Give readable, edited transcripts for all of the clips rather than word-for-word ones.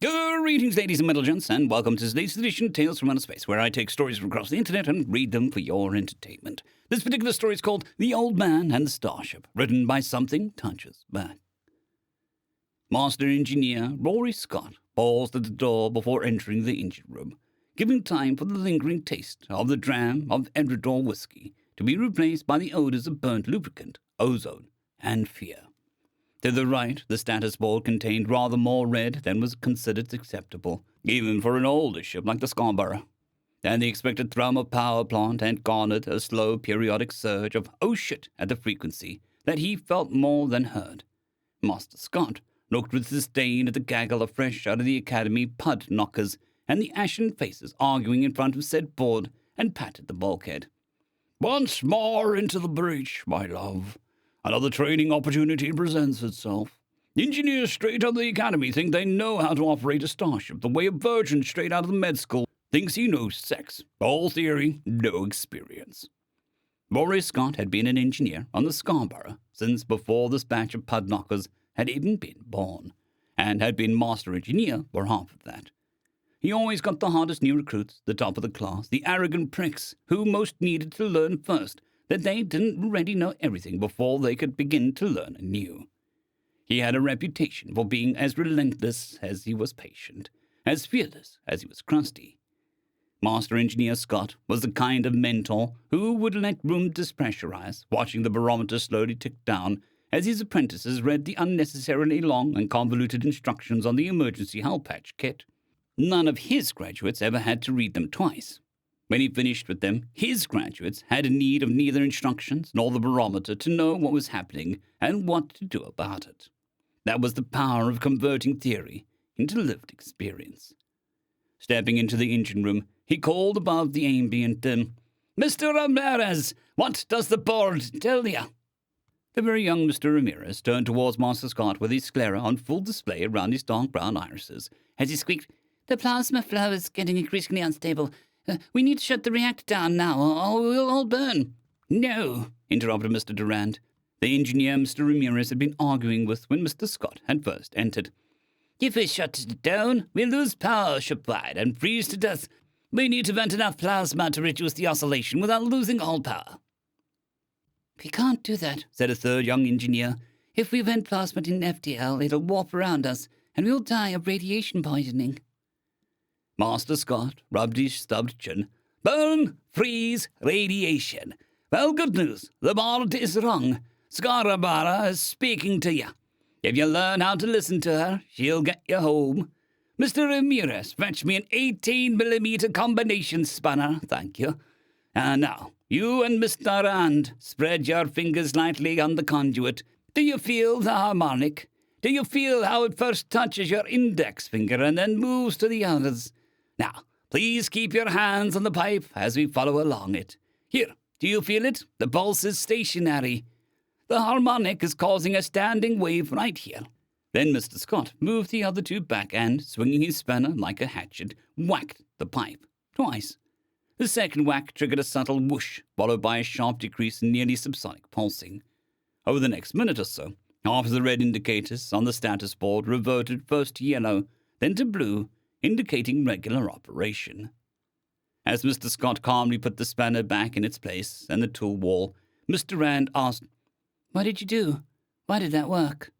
Greetings, ladies and gentlemen, and welcome to today's edition of Tales from Outer Space, where I take stories from across the internet and read them for your entertainment. This particular story is called The Old Man and the Starship, written by Something Touches Back. Master Engineer Rory Scott paused at the door before entering the engine room, giving time for the lingering taste of the dram of Edredor whiskey to be replaced by the odors of burnt lubricant, ozone, and fear. To the right, the status board contained rather more red than was considered acceptable, even for an older ship like the Scarborough. And the expected thrum of power plant had garnered a slow periodic surge of "oh shit" at the frequency that he felt more than heard. Master Scott looked with disdain at the gaggle of fresh out of the academy pud knockers and the ashen faces arguing in front of said board, and patted the bulkhead. "Once more into the breach, my love. Another training opportunity presents itself. Engineers straight out of the academy think they know how to operate a starship the way a virgin straight out of the med school thinks he knows sex. All theory, no experience." Rory Scott had been an engineer on the Scarborough since before this batch of pudknockers had even been born, and had been master engineer for half of that. He always got the hottest new recruits, the top of the class, the arrogant pricks who most needed to learn first that they didn't already know everything before they could begin to learn anew. He had a reputation for being as relentless as he was patient, as fearless as he was crusty. Master Engineer Scott was the kind of mentor who would let room dispressurize, watching the barometer slowly tick down as his apprentices read the unnecessarily long and convoluted instructions on the emergency hull patch kit. None of his graduates ever had to read them twice. When he finished with them, his graduates had need of neither instructions nor the barometer to know what was happening and what to do about it. That was the power of converting theory into lived experience. Stepping into the engine room, he called above the ambient din, "Mr. Ramirez, what does the board tell you?" The very young Mr. Ramirez turned towards Master Scott with his sclera on full display around his dark brown irises, as he squeaked, "The plasma flow is getting increasingly unstable. We need to shut the reactor down now, or we'll all burn." "No," interrupted Mr. Durand. The engineer Mr. Ramirez had been arguing with when Mr. Scott had first entered. "If we shut it down, we'll lose power shipwide and freeze to death. We need to vent enough plasma to reduce the oscillation without losing all power." "We can't do that," said a third young engineer. "If we vent plasma in FTL, it'll warp around us, and we'll die of radiation poisoning." Master Scott rubbed his stubbed chin. "Burn, freeze, radiation. Well, good news. The board is wrong. Scarborough is speaking to you. If you learn how to listen to her, she'll get you home. Mr. Ramirez, fetch me an 18mm combination spanner, thank you. And now, you and Mr. Rand, spread your fingers lightly on the conduit. Do you feel the harmonic? Do you feel how it first touches your index finger and then moves to the others? Now, please keep your hands on the pipe as we follow along it. Here, do you feel it? The pulse is stationary. The harmonic is causing a standing wave right here." Then Mr. Scott moved the other two back and, swinging his spanner like a hatchet, whacked the pipe twice. The second whack triggered a subtle whoosh, followed by a sharp decrease in nearly subsonic pulsing. Over the next minute or so, half of the red indicators on the status board reverted first to yellow, then to blue, indicating regular operation. As Mr. Scott calmly put the spanner back in its place and the tool wall, Mr. Rand asked, "What did you do? Why did that work?"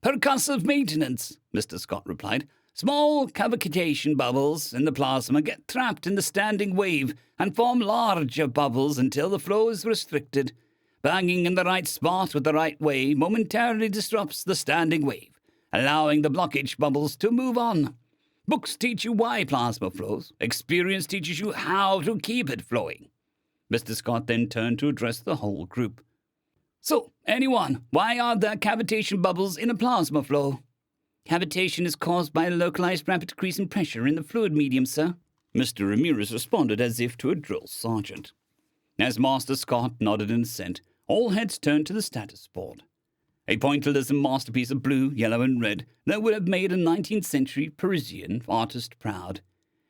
"Percussive maintenance," Mr. Scott replied. "Small cavitation bubbles in the plasma get trapped in the standing wave and form larger bubbles until the flow is restricted. Banging in the right spot with the right way momentarily disrupts the standing wave, allowing the blockage bubbles to move on. Books teach you why plasma flows. Experience teaches you how to keep it flowing." Mr. Scott then turned to address the whole group. "So, anyone, why are there cavitation bubbles in a plasma flow?" "Cavitation is caused by a localized rapid decrease in pressure in the fluid medium, sir," Mr. Ramirez responded as if to a drill sergeant. As Master Scott nodded in assent, all heads turned to the status board. A pointillism masterpiece of blue, yellow, and red that would have made a 19th century Parisian artist proud.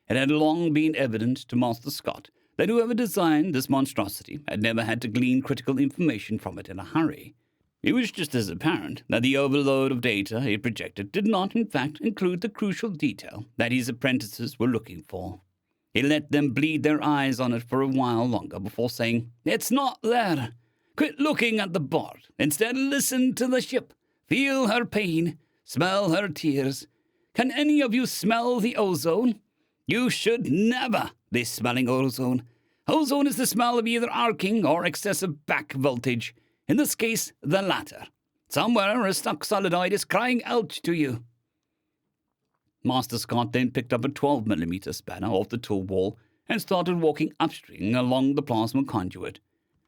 It had long been evident to Master Scott that whoever designed this monstrosity had never had to glean critical information from it in a hurry. It was just as apparent that the overload of data it projected did not, in fact, include the crucial detail that his apprentices were looking for. He let them bleed their eyes on it for a while longer before saying, "It's not there. Quit looking at the board. Instead, listen to the ship. Feel her pain. Smell her tears. Can any of you smell the ozone? You should never be smelling ozone. Ozone is the smell of either arcing or excessive back voltage. In this case, the latter. Somewhere a stuck solenoid is crying out to you." Master Scott then picked up a 12mm spanner off the tool wall and started walking upstream along the plasma conduit.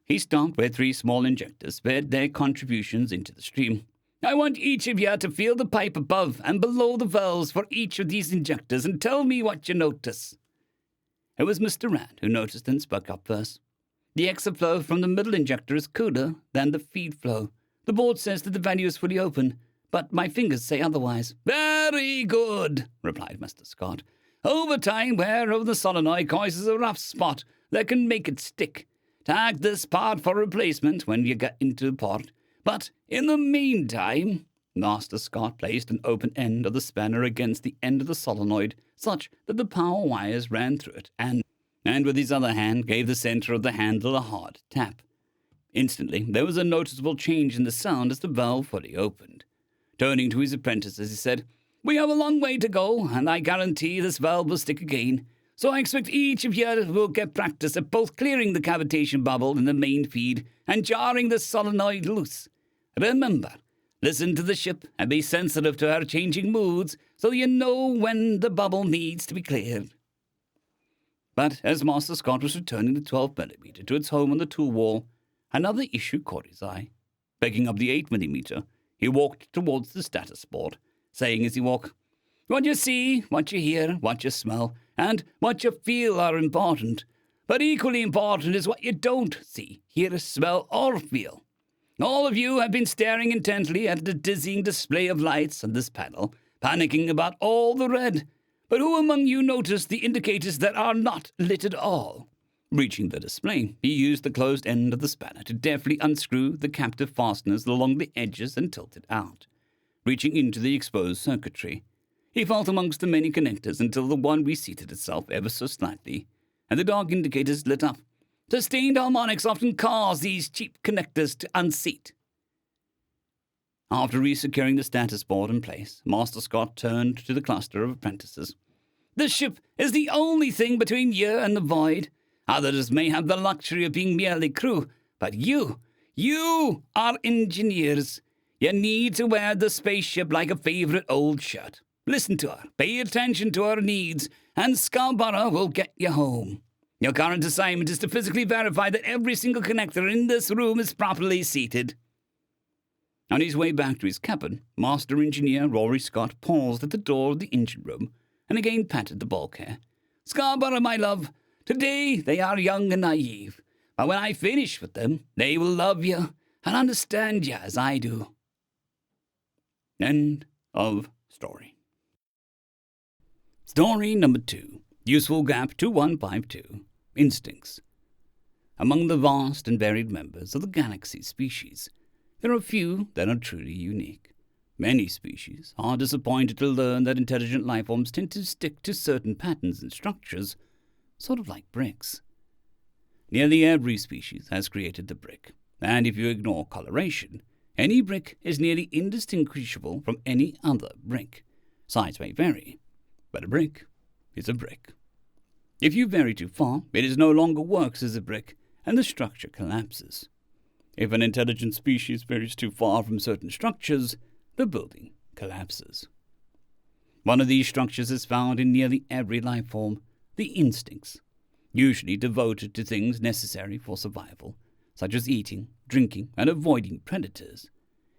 He stopped where 3 small injectors fed their contributions into the stream. "I want each of you to feel the pipe above and below the valves for each of these injectors and tell me what you notice." It was Mr. Rand who noticed and spoke up first. "The exit flow from the middle injector is cooler than the feed flow. The board says that the value is fully open, but my fingers say otherwise." "Very good," replied Mr. Scott. "Overtime wear of the solenoid causes a rough spot that can make it stick. Tag this part for replacement when you get into port. But in the meantime," Master Scott placed an open end of the spanner against the end of the solenoid such that the power wires ran through it, and with his other hand gave the center of the handle a hard tap. Instantly, there was a noticeable change in the sound as the valve fully opened. Turning to his apprentices, he said, "We have a long way to go, and I guarantee this valve will stick again. So I expect each of you will get practice at both clearing the cavitation bubble in the main feed and jarring the solenoid loose. Remember, listen to the ship and be sensitive to her changing moods so you know when the bubble needs to be cleared." But as Master Scott was returning the 12mm to its home on the tool wall, another issue caught his eye. Picking up the 8mm, he walked towards the status board, saying as he walked, "What you see, what you hear, what you smell, and what you feel are important. But equally important is what you don't see, hear, smell, or feel. All of you have been staring intently at the dizzying display of lights on this panel, panicking about all the red. But who among you noticed the indicators that are not lit at all?" Reaching the display, he used the closed end of the spanner to deftly unscrew the captive fasteners along the edges and tilt it out. Reaching into the exposed circuitry, he felt amongst the many connectors until the one reseated itself ever so slightly, and the dark indicators lit up. Sustained harmonics often cause these cheap connectors to unseat. After resecuring the status board in place, Master Scott turned to the cluster of apprentices. "This ship is the only thing between you and the void. Others may have the luxury of being merely crew, but you are engineers. You need to wear the spaceship like a favorite old shirt. Listen to her, pay attention to her needs, and Scarborough will get you home. Your current assignment is to physically verify that every single connector in this room is properly seated." On his way back to his cabin, Master Engineer Rory Scott paused at the door of the engine room and again patted the bulkhead. "Scarborough, my love, today they are young and naive, but when I finish with them, they will love you and understand you as I do." End of story. Story number 2. Useful Gap 2152. Instincts. Among the vast and varied members of the galaxy's species, there are few that are truly unique. Many species are disappointed to learn that intelligent life forms tend to stick to certain patterns and structures, sort of like bricks. Nearly every species has created the brick, and if you ignore coloration, any brick is nearly indistinguishable from any other brick. Size may vary, but a brick is a brick. If you vary too far, it no longer works as a brick, and the structure collapses. If an intelligent species varies too far from certain structures, the building collapses. One of these structures is found in nearly every life form, the instincts, usually devoted to things necessary for survival, such as eating, drinking, and avoiding predators.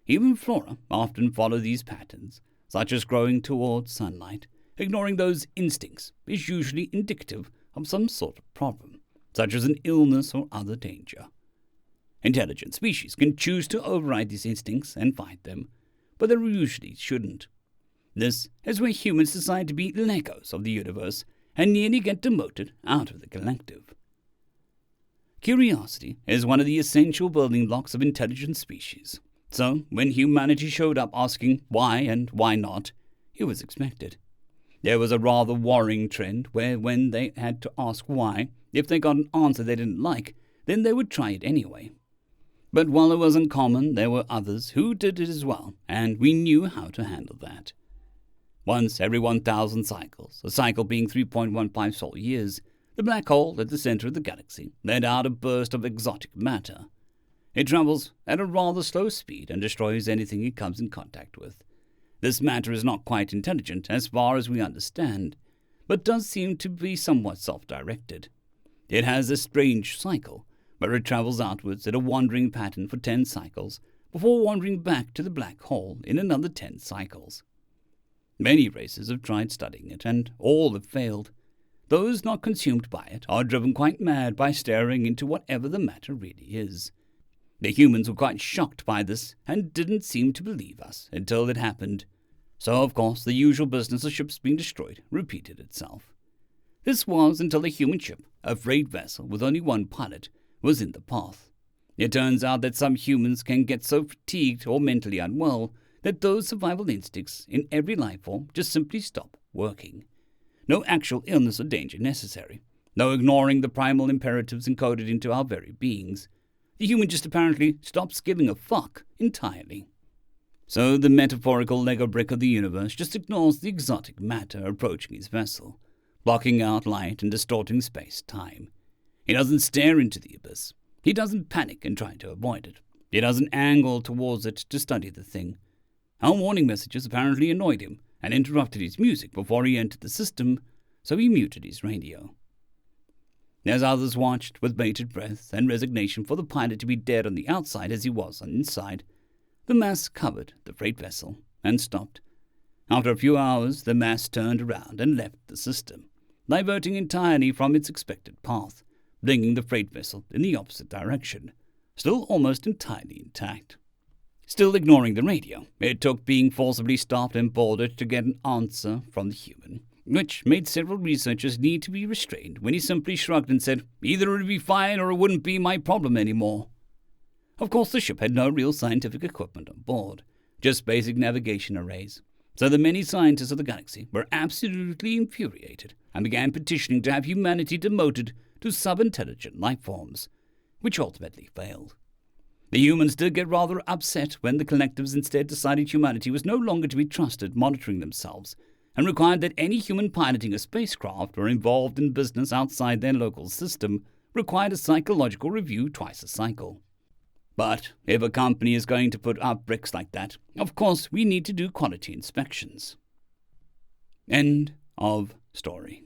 Even flora often follow these patterns, such as growing towards sunlight. Ignoring those instincts is usually indicative of some sort of problem, such as an illness or other danger. Intelligent species can choose to override these instincts and fight them, but they usually shouldn't. This is where humans decide to be Legos of the universe and nearly get demoted out of the collective. Curiosity is one of the essential building blocks of intelligent species. So, when humanity showed up asking why and why not, it was expected. There was a rather worrying trend where when they had to ask why, if they got an answer they didn't like, then they would try it anyway. But while it wasn't common, there were others who did it as well, and we knew how to handle that. Once every 1,000 cycles, a cycle being 3.15 solar years, the black hole at the center of the galaxy let out a burst of exotic matter. It travels at a rather slow speed and destroys anything it comes in contact with. This matter is not quite intelligent as far as we understand, but does seem to be somewhat self-directed. It has a strange cycle, where it travels outwards in a wandering pattern for 10 cycles, before wandering back to the black hole in another 10 cycles. Many races have tried studying it, and all have failed. Those not consumed by it are driven quite mad by staring into whatever the matter really is. The humans were quite shocked by this, and didn't seem to believe us until it happened. So, of course, the usual business of ships being destroyed repeated itself. This was until a human ship, a freight vessel with only one pilot, was in the path. It turns out that some humans can get so fatigued or mentally unwell that those survival instincts in every life form just simply stop working. No actual illness or danger necessary. No ignoring the primal imperatives encoded into our very beings. The human just apparently stops giving a fuck entirely. So the metaphorical Lego brick of the universe just ignores the exotic matter approaching his vessel, blocking out light and distorting space-time. He doesn't stare into the abyss. He doesn't panic and try to avoid it. He doesn't angle towards it to study the thing. Our warning messages apparently annoyed him and interrupted his music before he entered the system, so he muted his radio. As others watched with bated breath and resignation for the pilot to be dead on the outside as he was on the inside, the mass covered the freight vessel and stopped. After a few hours, the mass turned around and left the system, diverting entirely from its expected path, bringing the freight vessel in the opposite direction, still almost entirely intact. Still ignoring the radio, it took being forcibly stopped and boarded to get an answer from the human, which made several researchers need to be restrained when he simply shrugged and said, "Either it would be fine or it wouldn't be my problem anymore." Of course, the ship had no real scientific equipment on board, just basic navigation arrays, so the many scientists of the galaxy were absolutely infuriated and began petitioning to have humanity demoted to sub-intelligent life forms, which ultimately failed. The humans did get rather upset when the collectives instead decided humanity was no longer to be trusted monitoring themselves, and required that any human piloting a spacecraft or involved in business outside their local system required a psychological review twice a cycle. But if a company is going to put up bricks like that, of course we need to do quality inspections. End of story.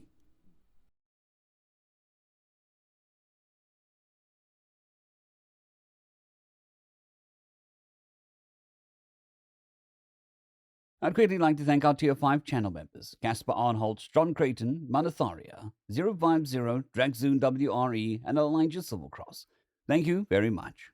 I'd greatly like to thank our Tier 5 channel members, Casper Arnholtz, John Creighton, Manatharia, 050, Dragzoon WRE, and Elijah Silvercross. Thank you very much.